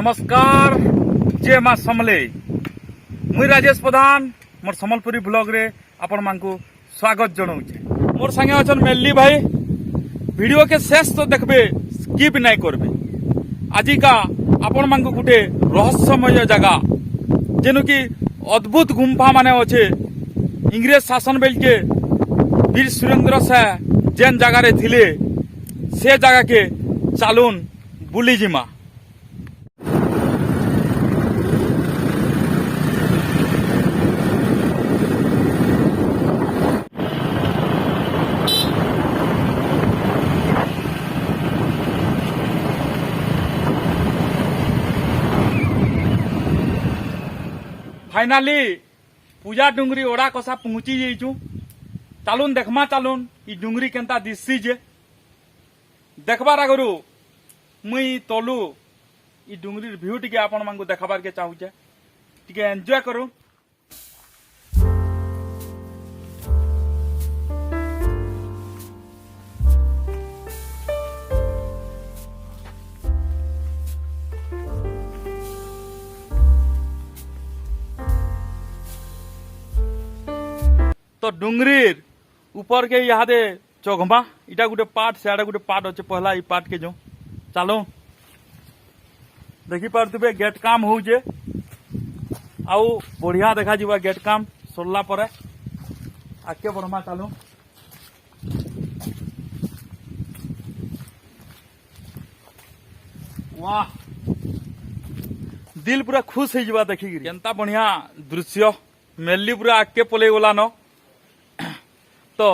नमस्कार जय मां समले मुई राजेश प्रधान मोर समलपुरी ब्लॉग रे आपण मानकु स्वागत जनाऊे। मोर संगे अछन मेल्ली भाई। वीडियो के शेष तो देखबे, स्किप नहीं करबे। आजी का आपण मानकु गुटे रहस्यमय जगह जेनु की अद्भुत गुंफा माने अच्छे इंग्रेज शासन बेल के वीर सुरेंद्र से जेन जगह रे थिले से जगह के चालून बुली जिमा। फाइनाली पूजा डुंगरी ओड़ा कसा पहुंची जाइचु। चालून देखमा चालून ई डुंगरी केंता दिससी जे देखबार आगरू मुई तलू ई डुंगरी व्यू टिके आपण मानकु देखाबार के चाहूचे, टिके एंजॉय करू। तो डुंगरीर ऊपर के यहाँ दे चौघमा इटा गुटे पार्ट सियाड़े गुटे पार्ट अच्छे पहला ई पार्ट के जो चलो देखी पारे गेट काम हो आउ बढ़िया देखा जीवा गेट काम सरला परे आगे बढ़मा चलो। वाह दिल पूरा खुश हो जावा देखी केनता बढ़िया दृश्य मेल्ली पूरा आगे पलि गला न। तो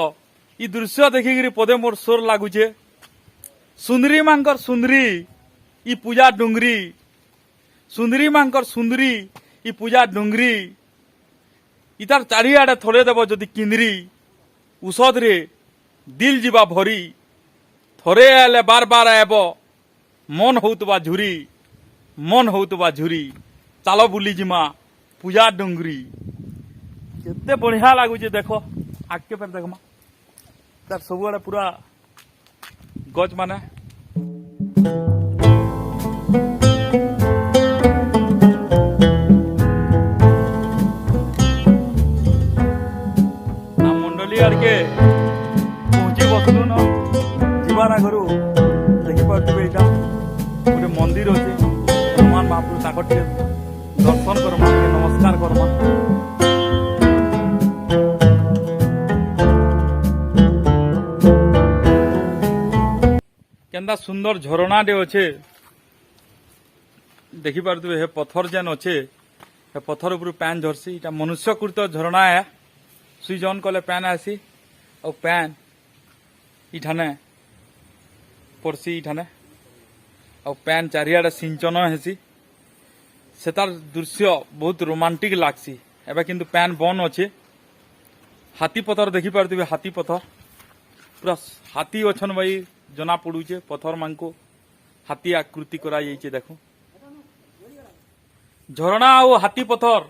ई दृश्य देखिकी पदे मोर सोर लगुचे। सुंदरी मांकर सुंदरी ई पूजा डुंगरी, सुंदरी मांकर सुंदरी ई पूजा डुंगरी। इतार चारिआडे थले देव जदि किंदरी औषध रे दिल जीवा भरी। थरे आले बार बार आब मन होतबा झुरी, मन होतबा झुरी। चलो बुली जिमा पूजा डुंगरी केते बढ़िया लगुचे। देखो आगे पर देखमा तार सबुआड़े पूरा गज माने ना मंडली आड़ के पहुंची बसलु न जीवाना घरू देखी पारे एटा गोटे मंदिर अच्छे। हनुमान महाप्रभु ताकर दर्शन करमा, नमस्कार करमा। केंदा सुंदर झरणा डे अच्छे देखी पारे हे पत्थर जेन अच्छे हे पत्थर उपर पैन झरसी। इटा मनुष्यकृत झरणा है। सुई जन कले पैन आसी और पैन इठाने पड़सी इठाने और पैन चारिआडे सिंचन हेसी। सेतार दृश्य बहुत रोमांटिक लागसी। एबे किंतु पैन बन अच्छे। हाथी पत्थर देखी पारे हाथी पत्थर पूरा हाथी अच्छन भाई जना पड़ुचे। पत्थर मान को हाथी आकृति करा जाइए। देखो झरणा और हाथी पत्थर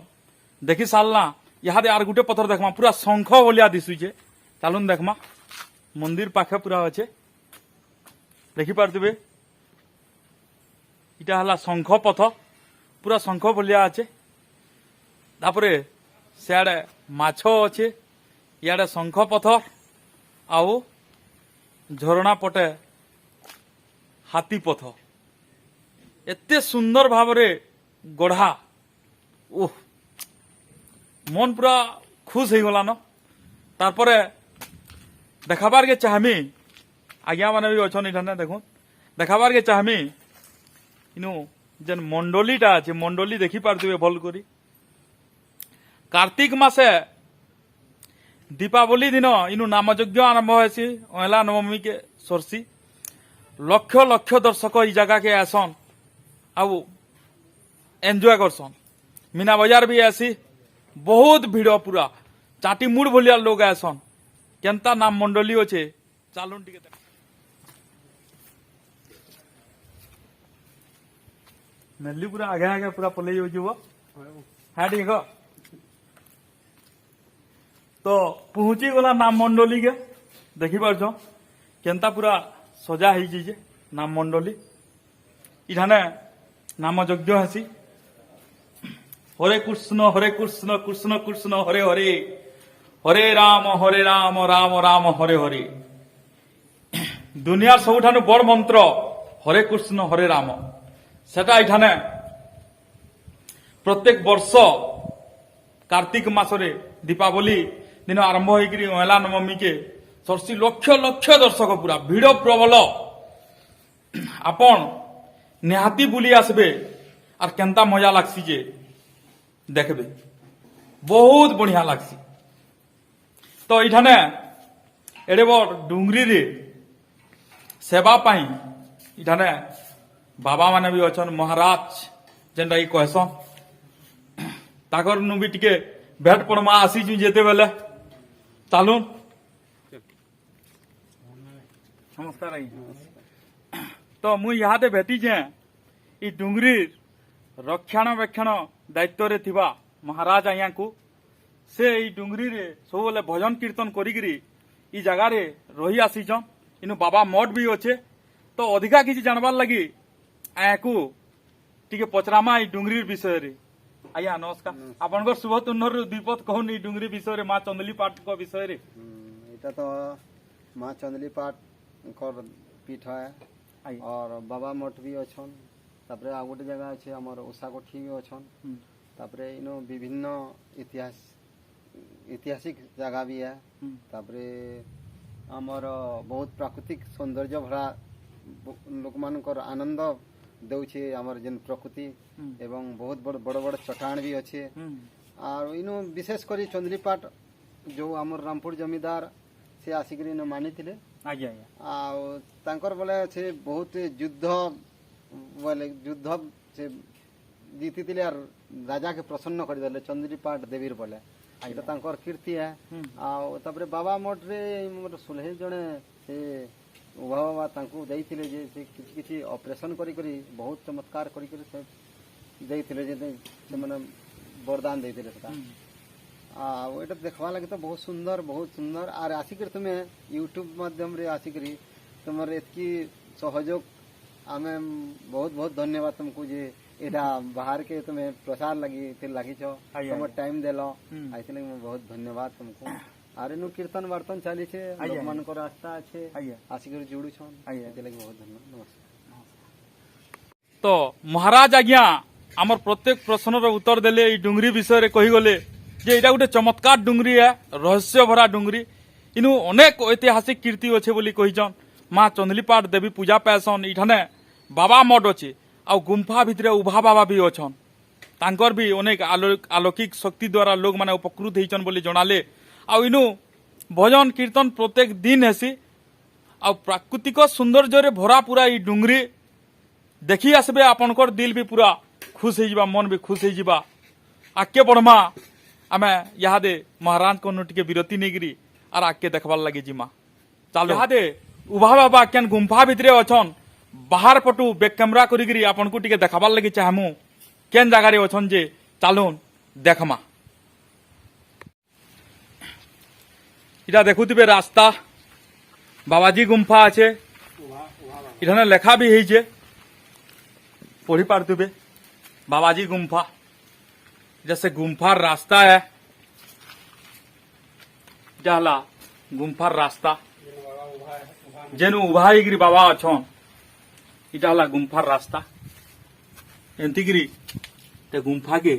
देखी सारला। यहाँ आर गुटे पत्थर देखमा पूरा शंख भलिया दिशुचे। चालून देखमा मंदिर पाखे पूरा अच्छे देखी पारे इटा हला शंख पत्थर पूरा शंख भलिया अच्छे। तापरे सियाड़े माछ अच्छे, इयाड़े शंख पत्थर आउ झरणा पटे हाथी पत्थर एते सुंदर भावरे गढ़ा। ओह मन पूरा खुश हो गला न। तारपरे देखाबार के चाहमी आज्ञा माने भी अच्छन इठाने देखो देखाबार के चाहमी इनु जेन मंडलीटा अच्छे मंडली देखी पारे भल करी। कार्तिक मासे दीपावली दिन इनु नामयज्ञ आरंभ होसी। अहला नवमी के सरसी लक्ष लक्ष दर्शक ई जगह के आसन आउ एंजॉय करसन। मीना बाजार भी आसी बहुत भीड़ पूरा चाटी मुड़ भलिया लोग आसन। केनता नाम मंडली अच्छे चालून टिके मेल्ली पूरा आगे आगे पूरा पलि जाइबो। हाँ ठीक है तो पहुंची गला नाम मंडली के देखी पार्छ केनता पूरा सजा हो नाम मंडली। इठाने नाम यज्ञ हेसी हरे कृष्ण कृष्ण कृष्ण हरे हरे हरे राम राम राम हरे हरे दुनिया सबुठानु बड़ मंत्र हरे कृष्ण हरे राम सेटा एठाने प्रत्येक वर्ष कार्तिक मासरे दीपावली दिन आरंभ होकर महिला नवमी के सरसी लक्ष लक्ष दर्शक पूरा भिड़ प्रबल आपण निहाती बुली आसबे और केंता मजा लागसी जे देखबे बहुत बढ़िया लागसी। तो इठाने एडे बड़ डुंगरी रे सेवा पाई इठाने बाबा माने भी अछन महाराज जेनटा कि कहसन ताकर नु भी टिके भेट पड़मा आसी जेते बेले चालून नमस्कार आई तो मु यहाँ भेटी जे ई डुंगरी रक्षणाबेक्षण दायित्व रे थिबा महाराज आया को से ई डुंगरी रे सब बेले भजन कीर्तन करिकरी ई जगह रे रही आसीछन इनु बाबा मठ भी अच्छे तो अधिका किसी जानबार लगी आया को टिके पचरामा ई डुंगरी विषय रे आया नमस्कार आपनकर शुभ तुन्नर दीपत कहून ई डुंगरी विषय रे मां चंदली पाठ को विषय रे एटा तो मां चंदली पाठ कर पीठ है और बाबा मठ भी अच्छन तापरे आ गोटे जगह अच्छे हमर उषा कोठी भी अच्छन तापरे इनो विभिन्न ऐतिहासिक जगह भी है तापरे हमर बहुत प्राकृतिक सौंदर्य भरा लोक मानकर आनंद दउछे हमर जेन प्रकृति एवं बहुत बड़ बड़ बड़ चट्टान भी अच्छे और इनो विशेष करी चंदली पाठ जो हमर रामपुर जमींदार से आसिकरी न मानी थिले आज्ञा आ तांकर बोले से बहुत युद्ध बोले युद्ध से जीती थिले और राजा के प्रसन्न कर देले चंदली पाठ देवीर बोले एटा तांकर कीर्ति है आ तबरे बाबा मठ रे मोर सुलहे जणे से उभा बाबा तांको देइथिले जे से किछि किछि ऑपरेशन करी करी बहुत चमत्कार करी करी से देइथिले जे से माने वरदान देइथिले सेटा एटा देखवा लगे तो बहुत सुंदर आर आसिक तुम्हें यूट्यूब माध्यम रे आसिक तुमर एतकी सहयोग आमे बहुत बहुत धन्यवाद तुमको जे एटा बाहर के तुम्हें प्रसार लगी फिर लगी छो तुम टाइम देलो आइसे लगे बहुत धन्यवाद तुमको आर इनु कीर्तन वर्तन चली छे लोक मन को रास्ता अच्छे आसिक जुड़ू छो आइसे लगे बहुत धन्यवाद नमस्कार। तो महाराज आज्ञा आमर प्रत्येक प्रश्न रो उत्तर देले ई डुंगरी विषय रे कहि गले जे एटा गोटे चमत्कार डुंगरी है रहस्य भरा डुंगरी इनु अनेक ऐतिहासिक कीर्ति अच्छे बोली कहिछन मां चंदलीपाठ देवी पूजा पाएसन इठाने बाबा मठ अच्छे आ गुम्फा भितरे उभा बाबा भी अच्छन तांकर भी अनेक अलौकिक शक्ति द्वारा लोग माने उपकृत होइछन बोली जणाले आ इनु भजन कीर्तन प्रत्येक दिन हेसी आ प्राकृतिक सौंदर्य रे भरा पूरा ई डुंगरी देखी आसबे आपनकर दिल भी पूरा खुश हो मन भी खुश हो आगे बढ़मा आमे यादे महाराज को टिके विरति नहीं आर आगे देखबार लगे जिमा चलो यादे उभा बाबा केन गुम्फा भितरे अछन बाहर पटू बैक कैमरा करी आपन को टिके देखाबार लगे चाहमु केन जगह रे अछन जे चालून देखमा इटा देखुथिबे रास्ता बाबाजी गुम्फा आछे इठाने लेखा भी हेइछे पढ़ी पारथिबे बाबाजी गुम्फा जैसे गुम्फार रास्ता है जाला गुम्फार रास्ता जेनु उभा होइकरी बाबा अछन इटा हला गुम्फार रास्ता एंतिकरी ते गुम्फा के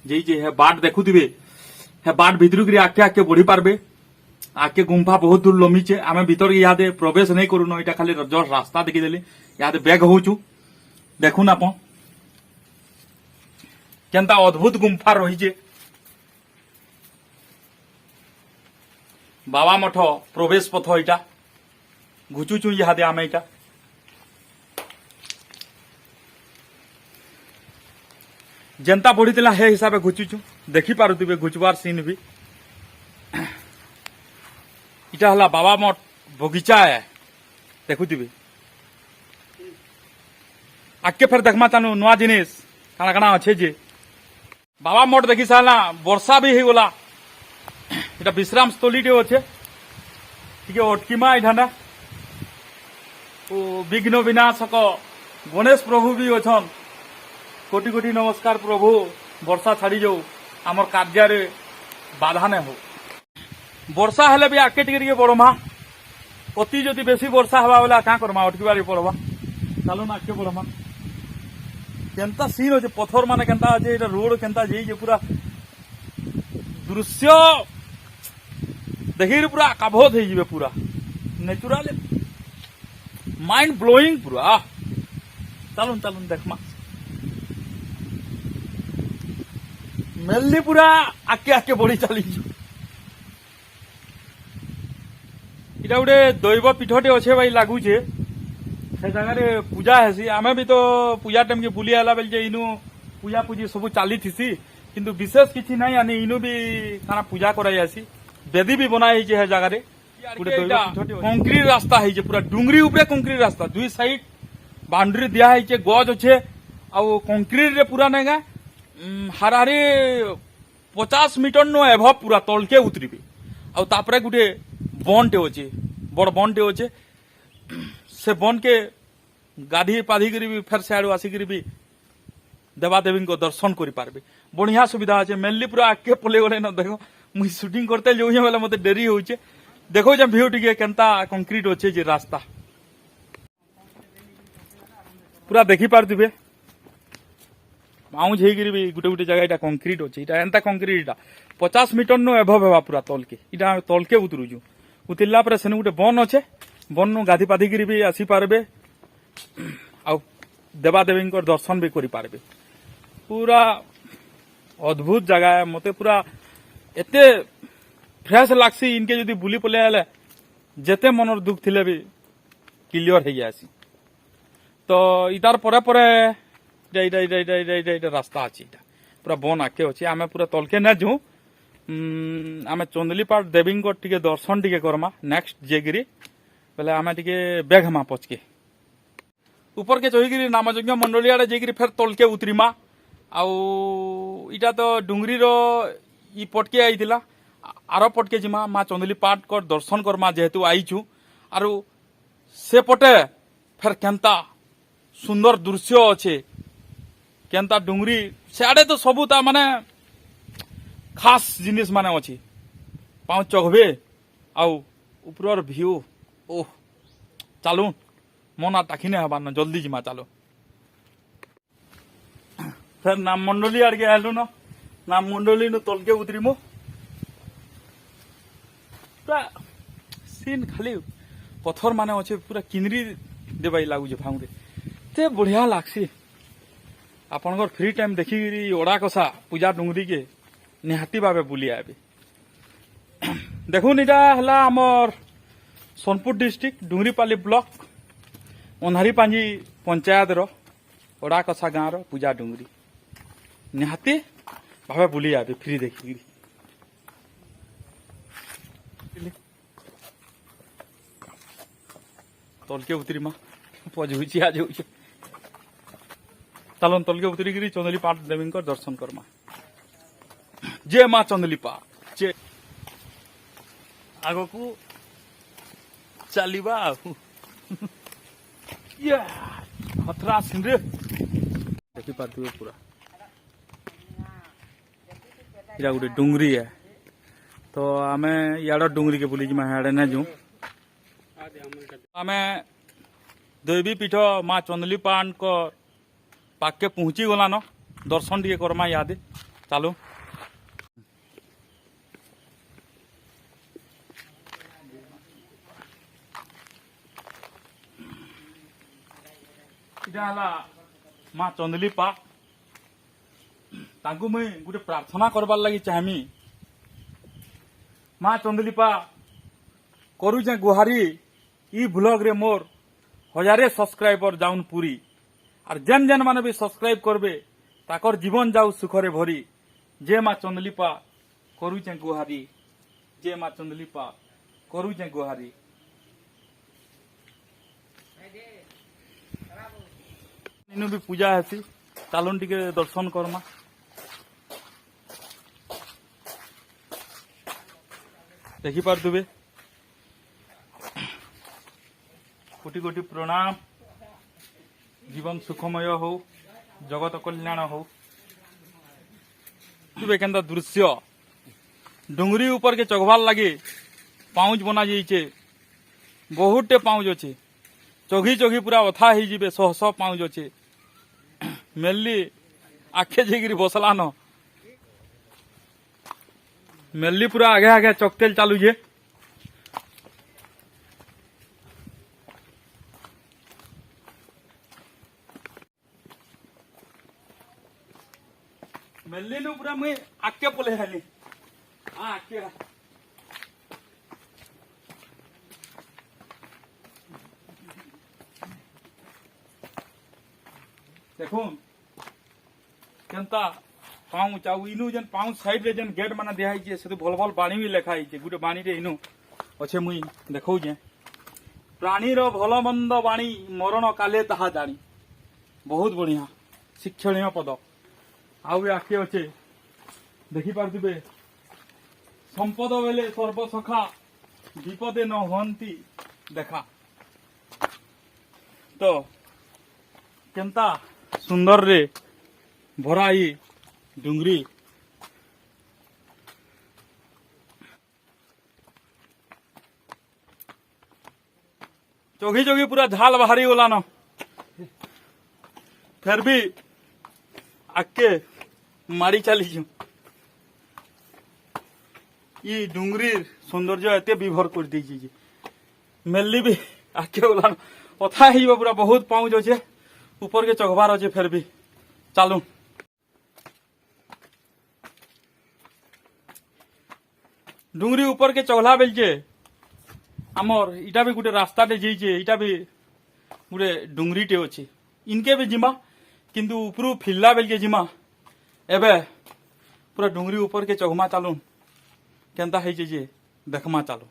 जे जे है बाट देखुथिबे है बाट भितरु आके आके बढ़ी पारबे आके गुम्फा बहुत दूर लमीचे आमे भीतर इहादे प्रवेश नहीं करूनो इटा खाली जस्ट रास्ता देखि देली इहादे बैग होउचु देखुन आपन केनता अद्भुत गुम्फा रही बाबा मठ प्रवेश पथ इटा घुचुचु इहादे आमे इटा जनता पड़ीला हे हिसाब से घुचुचु देखी पारुथिबे घुचबार सीन भी इटा हला बाबा मठ बगीचा है देखुथिबे आके फिर देखमा चानु नुआ जिनिस काना काना अच्छे जे बाबा मठ देखी सारा वर्षा भी होगला इटा विश्राम स्थली टे अच्छे टिके अटकीमा इठाना विघ्न विनाशक गणेश प्रभु भी अछन कोटि कोटि नमस्कार प्रभु वर्षा छाड़ी जाऊ आमर कार्य बाधा न हो वर्षा हेले भी आके टिके बढ़मा अति जदि बेसी वर्षा हवा बेला क्या करमा अटकबार पड़वा चलो ना आगे बढ़मा केनता सीन अच्छे पथर मान केनता अच्छे रोड केनता जाइए पूरा दृश्य देखिए पूरा काबोध हो पूरा नेचुराल माइंड ब्लोइंग पूरा चलुन चलुन देखमा मेलनी पूरा आके आके बढ़ी चली इटा गोटे दैव पीठटे अच्छे भाई लगुचे से जगह पूजा हेसी आमे भी तो पूजा टाइम के बुली आला बेल इनु पूजा पूजी सब चली थी किंतु विशेष किसी नहीं आनी इनु भी खाना पूजा कराई आसी बेदी भी बनाई है जगह कंक्रीट रास्ता है पूरा डुंगरी उपरे कंक्रीट रास्ता दुई साइड बाउंड्री दिया है गज अच्छे आउ कंक्रीट रे पूरा नेगा हाराहारी 50 मीटर नो एभव पूरा तलके उतरबे आउ तापरे गुटे बनटे अच्छे बड़ बनटे अच्छे से बन के गाधी पाधी करी भी फेर सियाड़ू आसिक भी देवादेवी को दर्शन कर पारबे बढ़िया सुविधा अच्छे मेनली पूरा आगे पले गले न देखो मुझे शूटिंग करते जो बेले मत डेरी होचे देखो जे व्यू टिके केनता कंक्रीट अच्छे जे रास्ता पूरा देखी पार्थिबे माउज हेगिरी भी गुटे गुटे जगह कंक्रीट अच्छे इटा एंता कंक्रीट इटा 50 मीटर नो एभव हेबा पूरा तलके इटा तलके उतरुजु उतरला पर सेने गुटे बन अच्छे बन नु गाधी पाधी भी आसी पारबे आ देवादेवी दर्शन भी करि पारबे पूरा अद्भुत जगह है मते पूरा एते फ्रेश लागसी इनके जदि बुली पले आले जेते मनर दुख थिले भी क्लियर हो जासी तो इतार परे परे रास्ता अच्छी पूरा बन आके अच्छे आमे पूरा तलके न जाऊँ आमे चंदलीपाट देवी टे दर्शन टे करमा नेक्स्ट जेगिरी बोले आमे टे बेग हमा पचके ऊपर के चढ़ी नामयज्ञ मंडली आड़े जाकि फेर तलके उतरीमा आउ इटा तो डुंगरी रो इ पटके आईला आर पटके जिमा माँ चंदलीपाट कर दर्शन करमा जेहेतु आईचु आरु से पटे फेर केनता सुंदर दृश्य अच्छे केनता डुंगरी सियाड़े तो सबू ता माने खास जिनिस माने अच्छी पाँव चघबे आउ ऊपर व्यू ओह चलू मना टाखिने हबार न जल्दी जिमा चलो फिर नाम मंडली आड़के आलू न नाम मंडली नु तलके उतरीमु पूरा सीन खाली पत्थर माने अच्छे पूरा किनरी देवाई लगुचे फाउंडे ते बढ़िया लागसी आपनकर फ्री टाइम देखी ओड़ा कषा पूजा डुंगरी के निहाती भावे बुली आबे देखुन इटा हला हमर सोनपुर डिस्ट्रिक्ट डुंगरीपाली ब्लॉक अंधारी पांजी पंचायत रो ओड़ा कषा गाँव रो पूजा डुंगरी निहाती भावे बुली आबे फ्री देखी तलके उतरी मा पजुची आज चलन तलके उतरी चंदलीपाट देवी दर्शन करमा जय माँ चंदलीपाट जय आग को चलवा खतरा सीन रे देखी पार्थिबे पूरा इरा गोटे डुंगरी है तो आमे यार डुंगरी के बुली जिमा हाड़े न जाऊँ आमे देवी पीठ माँ चंदलीपाट को पाके पहुंची गला न दर्शन टे करमा याद चलो माँ चंदलीपाट तांकु मुई गोटे प्रार्थना करबार लगी चाहमी माँ चंदलीपाट करूचे गुहारी ई ब्लॉग रे मोर 1000 सब्सक्राइबर जाउन पूरी और जेन जेन माने भी सब्सक्राइब करबे ताकर जीवन जाऊ सुखरे भरी जय माँ चंदलीपाट करूचे गुहारी जय माँ चंदलीपाट करूचे गुहारी इनु भी पूजा हेसी चालन टिके दर्शन करमा देखी पार्थिबे कोटि कोटि प्रणाम जीवन सुखमय हो जगत कल्याण हो केंता दृश्य डुंगरी ऊपर के चघवार लगे पाउच बना जाइए बहुत टे पाउच अच्छे चघी चघी पूरा अथा हो शह शह पाउच अच्छे मेली आखे जाइए बसला न मेली पूरा आगे आगे चकतेल चालू जे मेली नु पूरा मुई आके पले हाली आके देखून केंता पाउच आउ इनु जेन पाउच साइड रे जेन गेट माने दिया हिचे से भल भल बाणी भी लेखा हिचे गुटे बाणी रे इनु अच्छे मुई देखौ जे प्राणी रो भल मंद बाणी मरण काले ताहा जानी बहुत बढ़िया शिक्षणीय पद आउ आखे अच्छे देखि पारथिबे संपद बेले सर्वसखा विपदे न हंती देखा तो केंता सुंदर रे भराई डुंगरी चौघी चौघी पूरा झाल बाहरी गला न फिर भी आके मारी चली ये डुंगरी सौंदर्य एते विभर कर दी मेली भी आके गला अथा ही पूरा बहुत पाउच अच्छे ऊपर के चघबार अच्छे फिर भी चालू डुंगरी ऊपर के चघला बेलचे आमर इटा भी गोटे रास्ता जाइए इटा भी गोटे डुंगरीटे अच्छे इनके भी जिमा किंतु ऊपर फिरला बेलके जिमा एबे पूरा डुंगरी ऊपर के चघमा चालू केंता है जे देखमा चालू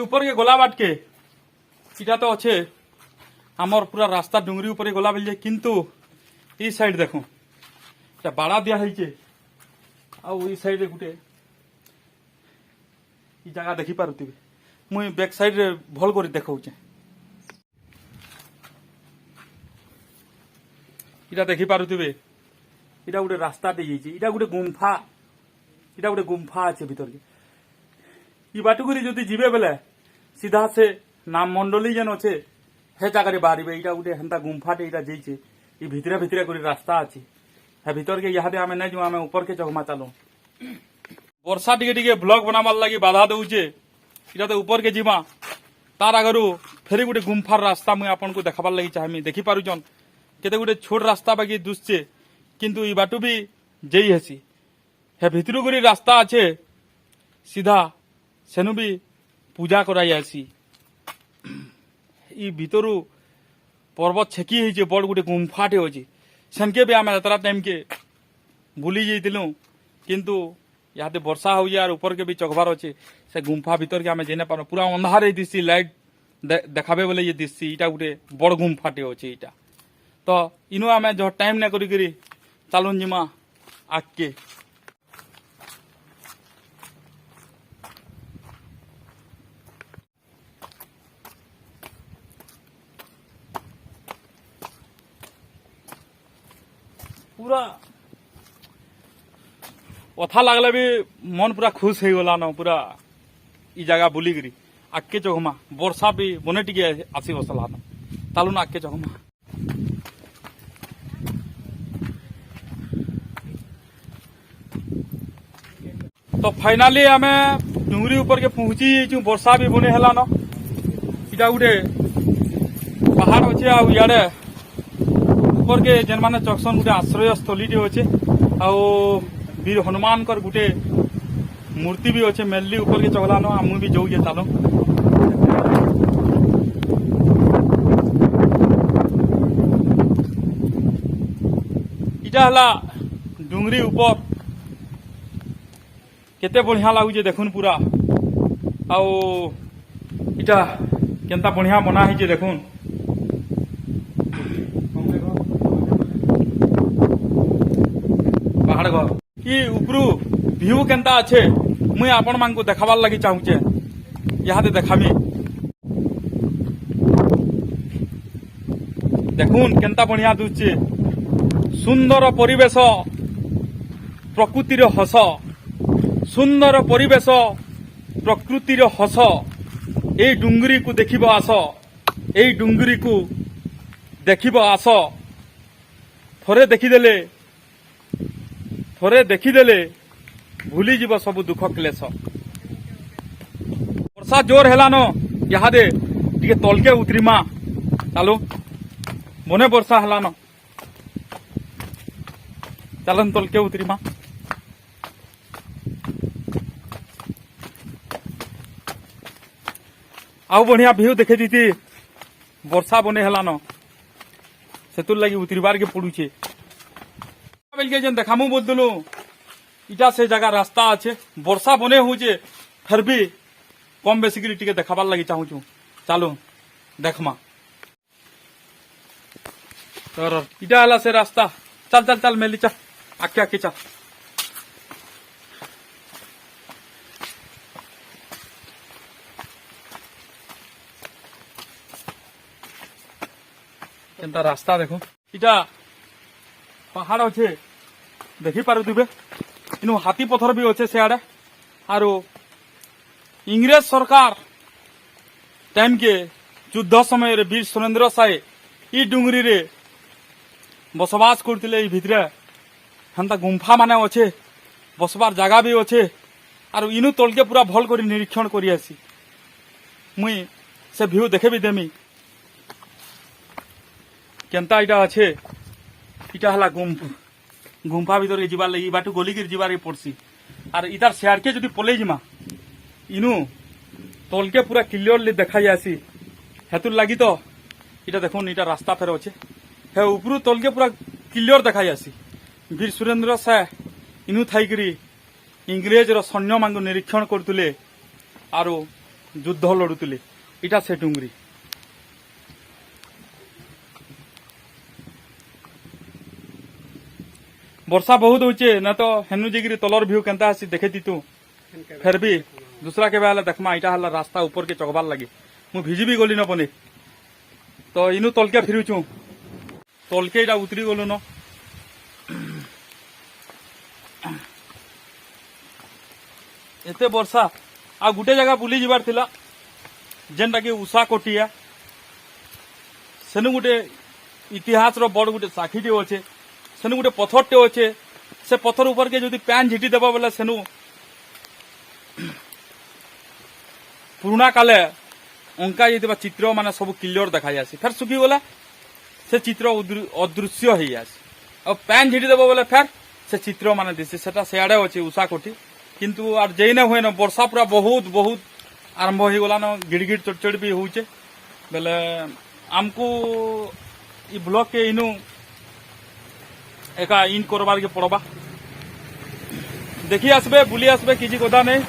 ऊपर के गोला बाट के इटा तो अच्छे आमर पूरा रास्ता डुंगरी ऊपर गला बेल किंतु ई साइड देखो बाड़ा दिया है आई साइड गोटे जगह देखी पारुथि मुई बैक साइड रे भल कर देखौचे इटा देखी पारुथि इटा गोटे रास्ता दे इटा गोटे गुम्फा अच्छे भीतर के बाटुकुरी जदि जीवे बेले सीधा से नाम मंडली जेन अच्छे हे जगह बाहर इटा गोटे हेन्ता गुम्फाटे इटा जाइए ये भितरे भितरे कोई रास्ता अच्छे हे भीतर के यहाँ आम नहीं जाऊँ आम ऊपर के चघमा चालू वर्षा टिके ब्लॉग बनावार लगी बाधा दौचे इटा तो ऊपर के जीमा तार आगर फेरी गोटे गुम्फार रास्ता मुझे आपन को देखाबार लगी चाहमी देखी पारुचन केते गोटे छोट रास्ता बाकी दुसचे किंतु ई बाटू भी जई हेसी हे भितर गोरी रास्ता अच्छे सीधा सेनु भी पूजा कराई आसी ई भितरु पर्वत छेकी है बड़ गोटे गुम्फाटे अच्छे सेनके भी आम एतरा टाइम के भूली जाइलु किंतु यहाँ वर्षा हो यार ऊपर के भी चघबार अच्छे से गुम्फा भीतर के आम जेने पार पूरा अंधारे दिसी लाइट देखाबे बोले ये दिसी इटा गोटे बड़ गुम्फाटे अच्छे इटा तो इनु आम जो टाइम ना करी चालुन जिमा आके पूरा कथा लगले भी मन पूरा खुश हो गला न पूरा ई जगह बुलिकी आके चघमा वर्षा भी बने टिके आसी बसला न तालुन आके चघमा तो फाइनाली आम डुंगरी ऊपर के पहुंची वर्षा भी बने है न इटा गोटे पहाड़ अच्छे आड़े ऊपर के जेन माने चक्सन गोटे आश्रय स्थली अच्छे वीर हनुमान कर गोटे मूर्ति भी अच्छे मेनली ऊपर के चगला न मुझे भी जाऊे चालो इटा हला डुंगरी ऊपर केते बढ़िया लगुचे देखुन पूरा आउ इटा केनता बढ़िया बना है देखुन पहाड़ घर कि उपरू व्यू केनता अच्छे मुई आपण मान को देखाबार लगी चाहूचे यहाँ देखामी देखुन केनता बढ़िया दूचे सुंदर परिवेश प्रकृतिर हस सुंदर परिवेश प्रकृतिर हस ए डुंगरी को देखिब आस ए डुंगरी को देखिब आस थोड़े देखिदेले भूली जीव सब दुख क्लेश वर्षा जोर हेलानो यादे टिके तलके उतरीमा चलो मने वर्षा हेलानो चलन तलके उतरीमा आउ बढ़िया व्यू देखे दी वर्षा बने हेलानो सेतुर लगी उतरबार के पड़ुचे बेलके जेन देखामु बोलदलु इटा से जगह रास्ता अच्छे वर्षा बने होचे फिर भी कम बेसिकली टिके देखाबार लगी चाहूँ चलो देखमा तर इटा हला से रास्ता चल चल चल मेली चल आके आके चल केनता रास्ता देखो इटा पहाड़ अच्छे देखी पारुथिबे इनु हाथी पथर भी अच्छे सियाड़े आरो इंग्रेज सरकार टाइम के युद्ध समय रे वीर सुरेंद्र साय ई डुंगरी रे बसवास करथिले ई भितरे हंता गुंफा माने अच्छे बसबार जगह भी अच्छे आरो इनु तलके पूरा भल करी निरीक्षण करी आसी मुई से व्यू देखे भी देमी केनता इटा अच्छे इटा हला गुंफा भीतर के जीवार लगी बाटू गली के जीवार पड़सी आर इतार सियाड़ के जदि पलै जिमा इनु तलके पूरा क्लियरली देखा जासी हेतुर लगी तो इटा देखुन इटा रास्ता फेर अच्छे हे उपरू तलके पूरा क्लियर देखा जासी वीर सुरेंद्र साय इनु थाइकरी इंग्रेज रो सैन्य मान निरीक्षण करतुले आरो युद्ध लड़ुतुले इटा से डुंगरी वर्षा बहुत होचे न तो हेनु जिगिरी तलर व्यू केनता आसी देखे तू फिर भी दूसरा के बेला देखमा इटा हला रास्ता ऊपर के चकबार लगे मु भिजी भी गली न बने तो इनु तलके फिरुचु तलके इटा उतरी गलु न एते वर्षा आ गुटे जगह बुली जिबार थिला जेनटा कि उषा कोटिया सेनु गुटे इतिहास रो बड़ गुटे साखीटी अच्छे सेनु गुटे पथरटे अच्छे से पथर ऊपर के जदि पैन झिटी देबा बेले सेनु पुराना काले अंका जाइतिबा चित्र माने सब क्लियर देखा जासी फिर सुखी गला से चित्र अदृश्य हो जासी और पैन झिटी देबा बेले फिर से चित्र माने दिसे सेटा सियाड़े अच्छे उषा कोटी किंतु आर जेने हुए न वर्षा पूरा बहुत बहुत आरंभ हो गला न गिड़गिड़ चढ़चढ़ भी होचे बेले आमको ई ब्लॉक के इनु एका इन करबार के पड़बा देखी आसबे बुली आसबे किसी कथा नहीं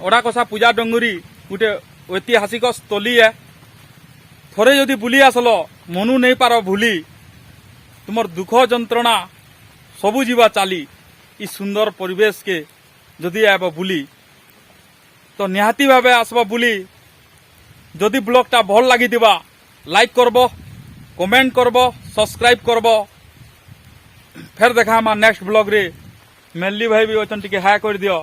ओडा कसा पूजा डंगुरी गोटे ऐतिहासिक स्थली है थोड़े जदि बुली आसलो मनु नहीं पार भूली तुमर दुख जंत्रणा सबू जीवा चाली इ सुंदर परिवेश के जदि आब बुली तो निहाती भावे आसब बुली जदि ब्लॉगटा भल लगी लाइक करब कमेंट करब सब्सक्राइब करब फिर देखा नेक्स्ट ब्लॉग रे मेल्ली भाई भी अच्छा टिके हाय कर दियो।